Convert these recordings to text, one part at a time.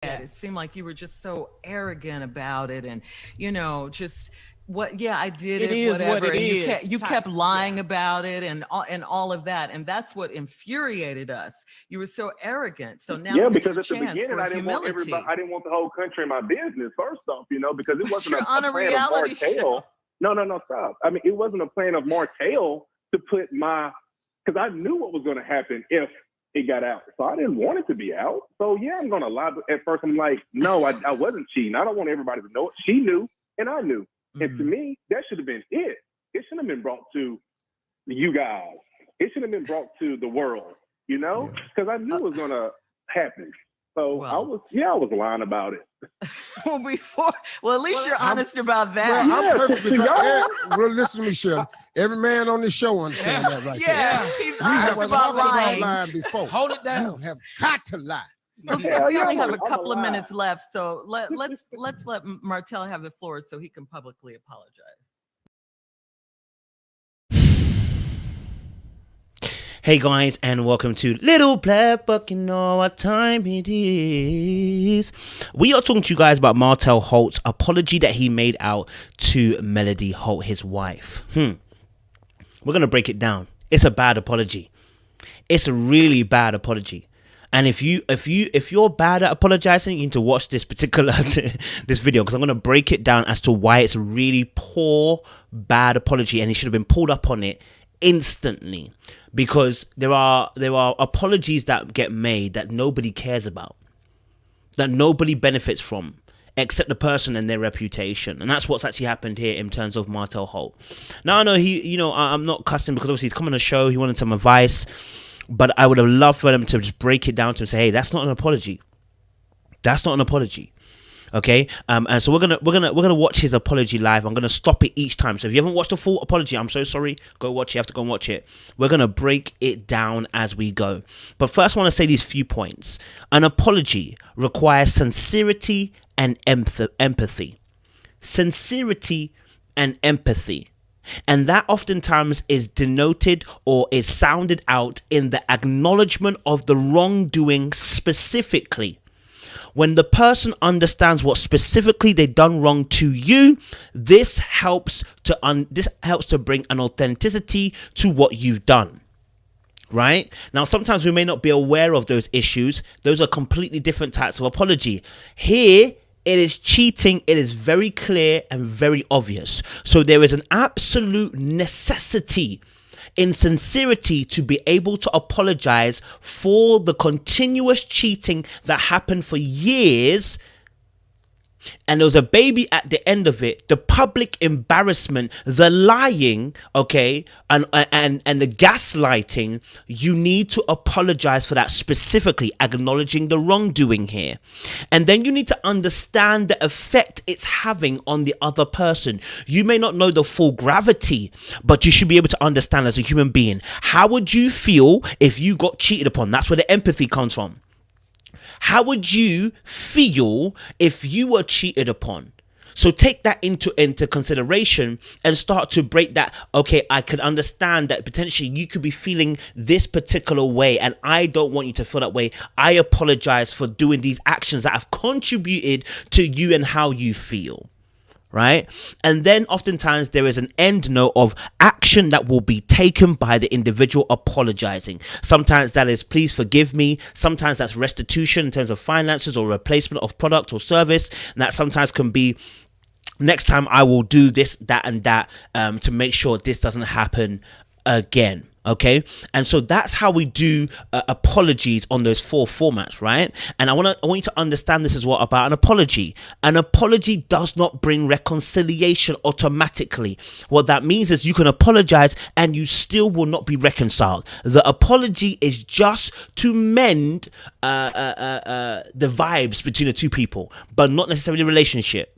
It seemed like you were just so arrogant about it, and just what? Yeah, I did It it, is what whatever, it and you kept is. you Type. kept lying Yeah. about it, and all of that, and that's what infuriated us. You were so arrogant. So now Yeah, here's because your at the chance beginning for I didn't want everybody, humility. I didn't want the whole country in my business. First off, because it But wasn't you're a on a plan of reality show. Martell. No, no, no, stop. I mean, it wasn't a plan of Martell to put because I knew what was going to happen if it got out. So I didn't want it to be out. So yeah, I'm going to lie. At first, I'm like, no, I wasn't cheating. I don't want everybody to know it. She knew, and I knew. And to Mm. me, that should have been it. It shouldn't have been brought to you guys. It should have been brought to the world, Yeah. because I knew Uh, it was going to happen. So well, I was lying about it. well, at least you're I'm honest about well, that. I'm Yeah, perfectly to fine. y'all. Well, listen to me, Shirley. Every man on this show understands that right there. Yeah, Yeah. he's We have honest talked about about lying. lying before. Hold it You down. have got to lie. Listen, Hell we yeah, only have a I'm a couple of lie. minutes left, so let's let Martel have the floor so he can publicly apologize. Hey guys, and welcome to Little Black Book. You know what time it is. We are talking to you guys about Martel Holt's apology that he made out to Melody Holt, his wife. We're gonna break it down. It's a bad apology. It's a really bad apology. And if you're bad at apologizing, you need to watch this particular this video, because I'm gonna break it down as to why it's a really poor, bad apology, and he should have been pulled up on it instantly, because there are apologies that get made that nobody cares about, that nobody benefits from except the person and their reputation. And that's what's actually happened here in terms of Martel Holt. Now I know I'm not cussing, because obviously he's come on the show, he wanted some advice, but I would have loved for them to just break it down to him and say, hey, that's not an apology. That's not an apology. Okay, and so we're gonna watch his apology live. I'm gonna stop it each time. So if you haven't watched the full apology, I'm so sorry. Go watch it. You have to go and watch it. We're gonna break it down as we go. But first, I want to say these few points. An apology requires sincerity and empathy. Sincerity and empathy. And that oftentimes is denoted or is sounded out in the acknowledgement of the wrongdoing specifically. When the person understands what specifically they done wrong to you, this helps to bring an authenticity to what you've done. Right? Now, sometimes we may not be aware of those issues. Those are completely different types of apology. Here, it is cheating. It is very clear and very obvious. So there is an absolute necessity in sincerity to be able to apologize for the continuous cheating that happened for years. And there was a baby at the end of it, the public embarrassment, the lying, okay, and the gaslighting. You need to apologize for that specifically, acknowledging the wrongdoing here. And then you need to understand the effect it's having on the other person. You may not know the full gravity, but you should be able to understand as a human being. How would you feel if you got cheated upon? That's where the empathy comes from. How would you feel if you were cheated upon? So take that into consideration and start to break that. Okay, I could understand that potentially you could be feeling this particular way, and I don't want you to feel that way. I apologize for doing these actions that have contributed to you and how you feel. Right? And then oftentimes there is an end note of action that will be taken by the individual apologizing. Sometimes that is, please forgive me. Sometimes that's restitution in terms of finances or replacement of product or service. And that sometimes can be, next time I will do this, that, and that to make sure this doesn't happen again. Okay, and so that's how we do apologies on those 4 formats, right? And I want you to understand this as well about an apology. An apology does not bring reconciliation automatically. What that means is you can apologize and you still will not be reconciled. The apology is just to mend the vibes between the two people, but not necessarily the relationship.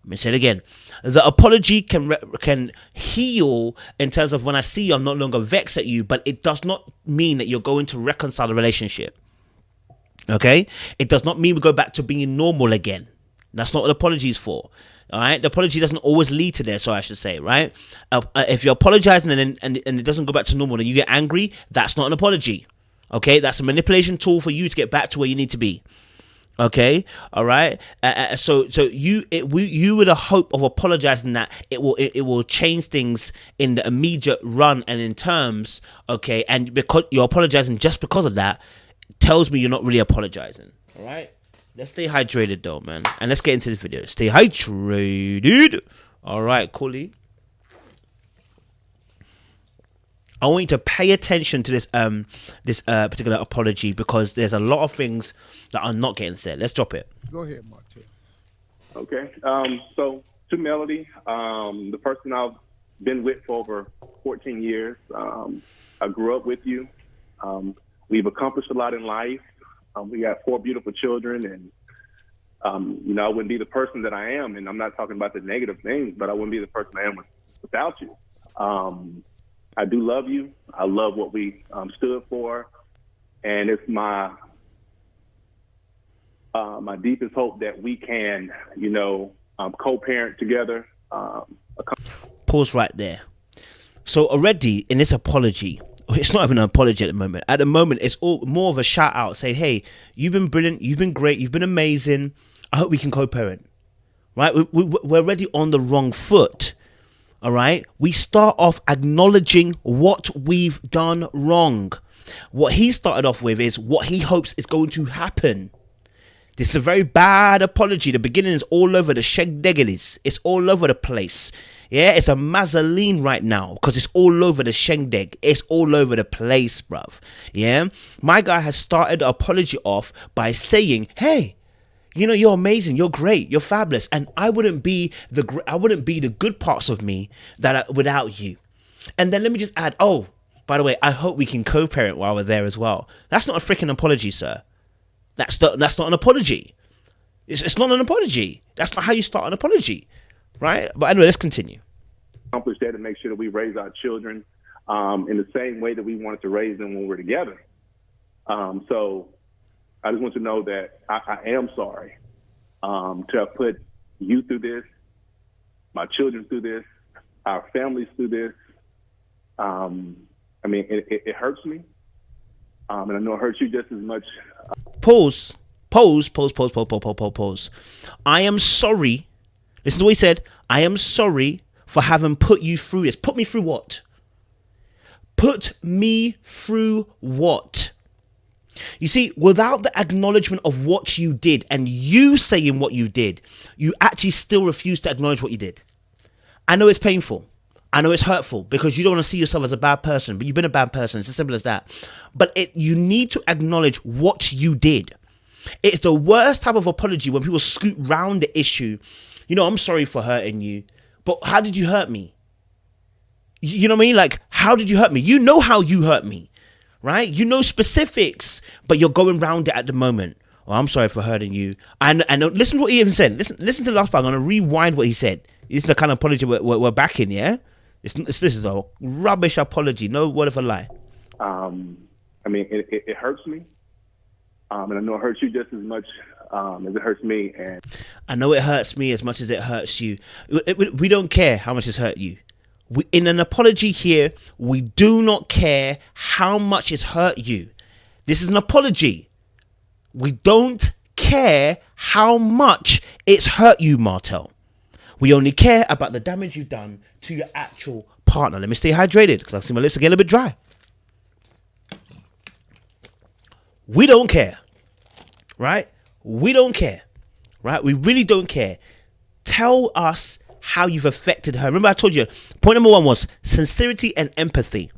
Let me say it again. The apology can heal in terms of when I see you, I'm no longer vexed at you, but it does not mean that you're going to reconcile the relationship. Okay? It does not mean we go back to being normal again. That's not what apology is for. All right? The apology doesn't always lead to there, so I should say, right? If you're apologizing and it doesn't go back to normal and you get angry, that's not an apology. Okay? That's a manipulation tool for you to get back to where you need to be. Okay, all right. So you with a hope of apologizing that it will change things in the immediate run and in terms. Okay, and because you're apologizing just because of that, tells me you're not really apologizing. All right. Let's stay hydrated though, man, and let's get into the video. Stay hydrated. All right, Cooley. I want you to pay attention to this particular apology because there's a lot of things that are not getting said. Let's drop it. Go ahead, Martel. Okay. So to Melody, the person I've been with for over 14 years. I grew up with you. We've accomplished a lot in life. We got 4 beautiful children, and I wouldn't be the person that I am. And I'm not talking about the negative things, but I wouldn't be the person I am without you. I do love you. I love what we stood for, and it's my deepest hope that we can, co-parent together. Pause right there. So already in this apology, it's not even an apology at the moment. At the moment, it's all more of a shout out saying, hey, you've been brilliant, you've been great, you've been amazing. I hope we can co-parent. Right? We're already on the wrong foot. All right, we start off acknowledging what we've done wrong. What he started off with is what he hopes is going to happen. This is a very bad apology. The beginning is all over the shengdegelis. It's all over the place. Yeah, it's a mazzoline right now because it's all over the shengdeg. It's all over the place, bruv. Yeah, my guy has started the apology off by saying, hey, you're amazing, you're great, you're fabulous, and I wouldn't be the good parts of me that are without you. And then let me just add, oh, by the way, I hope we can co-parent while we're there as well. That's not a freaking apology, sir. That's not an apology. It's not an apology. That's not how you start an apology, right? But anyway, let's continue. Accomplish that to make sure that we raise our children in the same way that we wanted to raise them when we're together. So I just want you to know that I am sorry to have put you through this, my children through this, our families through this. It hurts me, and I know it hurts you just as much. Pause. I am sorry. Listen to what he said. I am sorry for having put you through this. Put me through what? Put me through what? You see, without the acknowledgement of what you did and you saying what you did, you actually still refuse to acknowledge what you did. I know it's painful. I know it's hurtful because you don't want to see yourself as a bad person, but you've been a bad person. It's as simple as that. But you need to acknowledge what you did. It's the worst type of apology when people scoot round the issue. I'm sorry for hurting you, but how did you hurt me? You know what I mean? Like, how did you hurt me? You know how you hurt me. Right? You know specifics, but you're going round it at the moment. Oh, I'm sorry for hurting you. And listen to what he even said. Listen to the last part. I'm going to rewind what he said. This is the kind of apology we're backing, yeah? This is a rubbish apology. No word of a lie. It hurts me. And I know it hurts you just as much as it hurts me. And I know it hurts me as much as it hurts you. We don't care how much it's hurt you. In an apology here, we do not care how much it's hurt you. This is an apology. We don't care how much it's hurt you, Martel. We only care about the damage you've done to your actual partner. Let me stay hydrated because I see my lips are getting a bit dry. We don't care, right? We don't care, right? We really don't care. Tell us how you've affected her. Remember I told you, point number 1 was sincerity and empathy,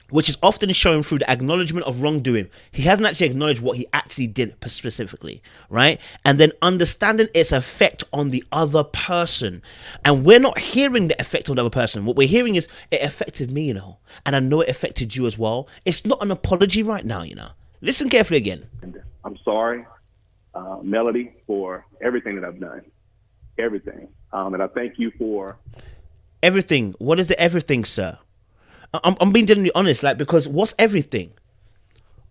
which is often shown through the acknowledgement of wrongdoing. He hasn't actually acknowledged what he actually did specifically, right? And then understanding its effect on the other person. And we're not hearing the effect on the other person. What we're hearing is, it affected me, and I know it affected you as well. It's not an apology right now, Listen carefully again. I'm sorry, Melody, for everything that I've done. Everything. And I thank you for everything. What is the everything, sir? I'm being genuinely honest, because what's everything?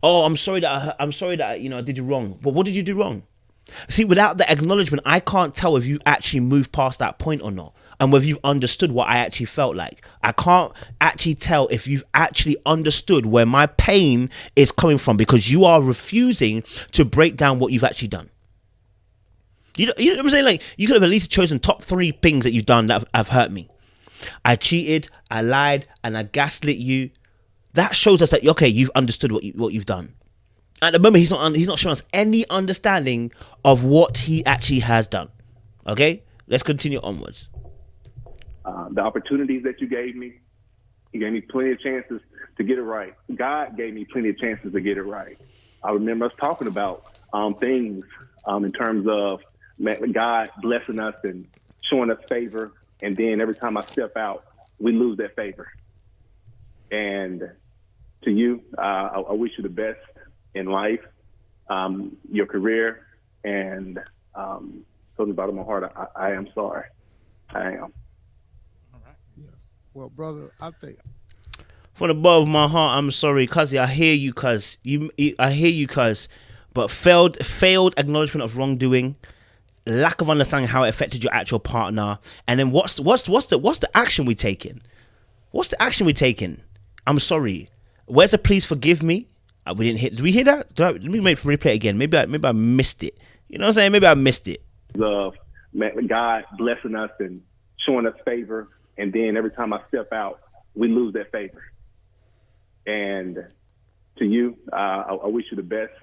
Oh, I'm sorry that I did you wrong. But what did you do wrong? See, without the acknowledgement, I can't tell if you actually moved past that point or not, and whether you've understood what I actually felt like. I can't actually tell if you've actually understood where my pain is coming from because you are refusing to break down what you've actually done. You know what I'm saying? Like, you could have at least chosen top 3 things that you've done that have hurt me. I cheated, I lied, and I gaslit you. That shows us that, okay, you've understood what you've done. At the moment, he's not showing us any understanding of what he actually has done. Okay, let's continue onwards. The opportunities that you gave me, you gave me plenty of chances to get it right. God gave me plenty of chances to get it right. I remember us talking about things in terms of God blessing us and showing us favor, and then every time I step out, we lose that favor. And to you, I wish you the best in life, your career, and from the bottom of my heart, I am sorry. I am. Yeah. Well, brother, I think From the bottom of my heart, I'm sorry, cuz I hear you, I hear you, but failed acknowledgement of wrongdoing, lack of understanding how it affected your actual partner, and then what's the action we taking? What's the action we taking? I'm sorry. Where's the please forgive me? We didn't hit. Did we hear that? Let me replay it again. Maybe I missed it. You know what I'm saying? Maybe I missed it. God blessing us and showing us favor, and then every time I step out, we lose that favor. And to you, I wish you the best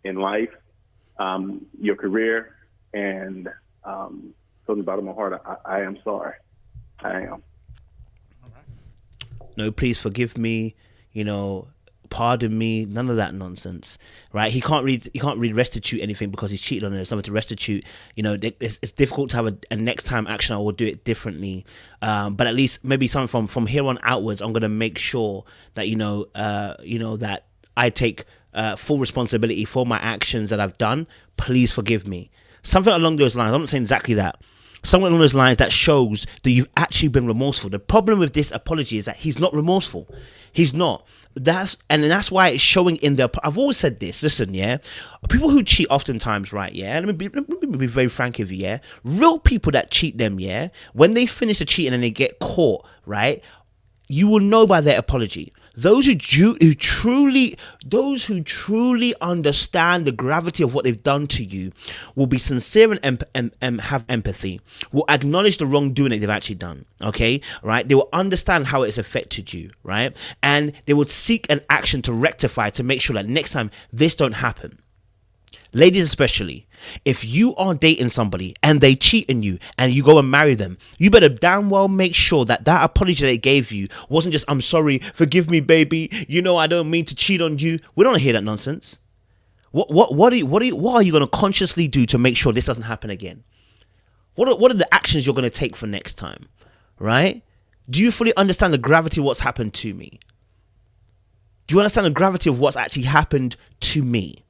in life, your career, and from the bottom of my heart, I am sorry. I am. No, please forgive me. You know, pardon me. None of that nonsense, right? He can't read restitute anything because he's cheated on it. There's something to restitute. You know, it's difficult to have a next time action. I will do it differently. But at least maybe something from here on outwards, I'm gonna make sure that that I take full responsibility for my actions that I've done. Please forgive me. Something along those lines. I'm not saying exactly that. Something along those lines that shows that you've actually been remorseful. The problem with this apology is that he's not remorseful. He's not. That's why it's showing in the. I've always said this. Listen, yeah, people who cheat oftentimes, right? Yeah, let me be very frank with you. Yeah, real people that cheat them, yeah, when they finish the cheating and they get caught, right, you will know by their apology. Those who truly understand the gravity of what they've done to you will be sincere and have empathy, will acknowledge the wrongdoing that they've actually done, okay, right? They will understand how it's affected you, right? And they would seek an action to rectify, to make sure that next time this don't happen. Ladies especially, if you are dating somebody and they cheat on you and you go and marry them, you better damn well make sure that apology they gave you wasn't just, I'm sorry, forgive me, baby, you know I don't mean to cheat on you. We don't hear that nonsense. What are you going to consciously do to make sure this doesn't happen again? What are the actions you're going to take for next time, right? Do you fully understand the gravity of what's happened to me? Do you understand the gravity of what's actually happened to me?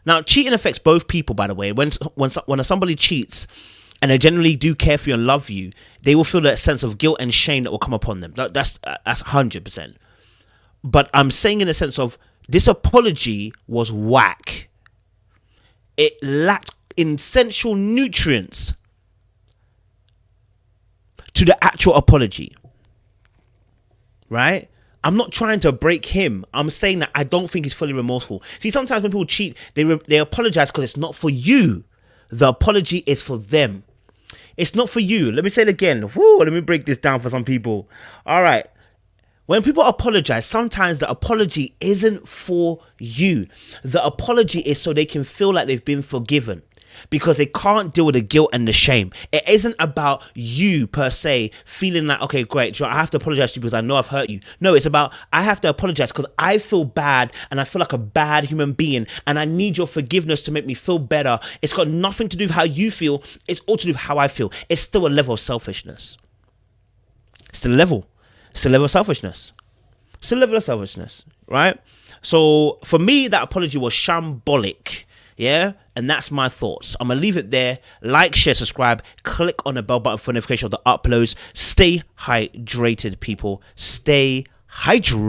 Now, cheating affects both people, by the way. When somebody cheats and they generally do care for you and love you, they will feel that sense of guilt and shame that will come upon them. That's 100%. But I'm saying in the sense of this apology was whack. It lacked essential nutrients to the actual apology. Right? I'm not trying to break him. I'm saying that I don't think he's fully remorseful. See, sometimes when people cheat, they apologize because it's not for you. The apology is for them. It's not for you. Let me say it again. Let me break this down for some people. All right. When people apologize, sometimes the apology isn't for you. The apology is so they can feel like they've been forgiven, because they can't deal with the guilt and the shame. It isn't about you per se feeling like, okay, great, I have to apologize to you because I know I've hurt you. No, it's about, I have to apologize because I feel bad and I feel like a bad human being and I need your forgiveness to make me feel better. It's got nothing to do with how you feel. It's all to do with how I feel. It's still a level of selfishness. It's a level of selfishness. It's a level of selfishness, right? So for me, that apology was shambolic. Yeah, and that's my thoughts. I'm gonna leave it there. Like, share, subscribe, click on the bell button for notification of the uploads. Stay hydrated, people. Stay hydrated.